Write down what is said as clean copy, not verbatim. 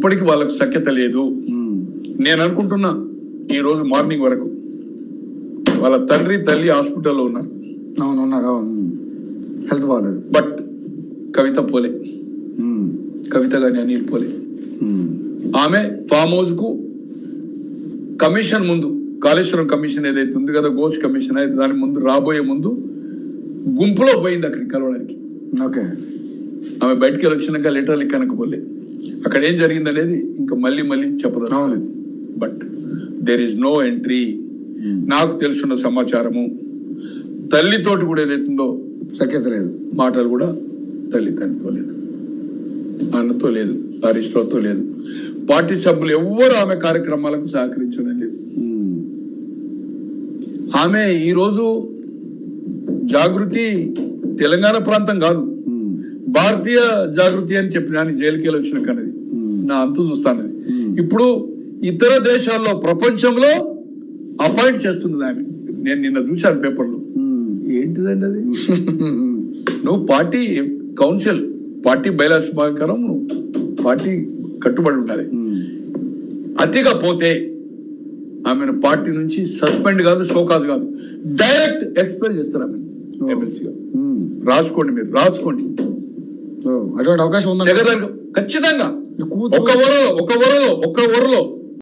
ఇప్పటికి వాళ్ళకు సఖ్యత లేదు. నేను అనుకుంటున్నా ఈరోజు మార్నింగ్ వరకు వాళ్ళ తండ్రి తల్లి హాస్పిటల్లో ఉన్నారు. ఉన్నారు, హెల్త్ బాగాలేదు. బట్ కవిత పోలే, కవిత కానీ అనిల్ పోలే. ఆమె ఫామ్ హౌస్ కు కమిషన్ ముందు, కాళేశ్వరం కమిషన్ ఏదైతే ఉంది కదా, గోష్ కమిషన్ అయితే దాని ముందు రాబోయే ముందు గుంపులో పోయింది అక్కడికి కలవడానికి. ఓకే, ఆమె బయటికి వచ్చినాక లెటర్లు కనుకపోలే. అక్కడ ఏం జరిగింది అనేది ఇంకా మళ్ళీ చెప్పదలేదు. But there is no entry. నాకు తెలుసున్న సమాచారము తల్లితోటి కూడా ఏదైతుందో సఖ్యత లేదు, మాటలు కూడా తల్లి తండ్రితో లేదు, అన్నతో లేదు, హరీష్ రావుతో లేదు. పార్టీ సభ్యులు ఎవ్వరు ఆమె కార్యక్రమాలకు సహకరించడం లేదు. ఆమె ఈరోజు జాగృతి తెలంగాణ ప్రాంతం కాదు, భారతీయ జాగృతి అని చెప్పిన ఆయన జైలుకి వెళ్ళి వచ్చిన కన్నది నా అంతు చూస్తానది. ఇప్పుడు ఇతర దేశాల్లో ప్రపంచంలో అపాయింట్ చేస్తుంది ఆమె. నేను నిన్న చూశాను పేపర్లో. ఏంటిదండి అది? నువ్వు పార్టీ కౌన్సిల్, పార్టీ బైలాస్ ప్రకారం నువ్వు పార్టీ కట్టుబడి ఉండాలి. అతిగా పోతే ఆమెను పార్టీ నుంచి సస్పెండ్ కాదు, షోకాజ్ కాదు, డైరెక్ట్ ఎక్స్పెల్ చేస్తారు ఆమె ఎమ్మెల్సీగా. రాసుకోండి, మీరు రాసుకోండి. అటువంటి అవకాశం ఉంది ఖచ్చితంగా. ఒక ఓవర్లో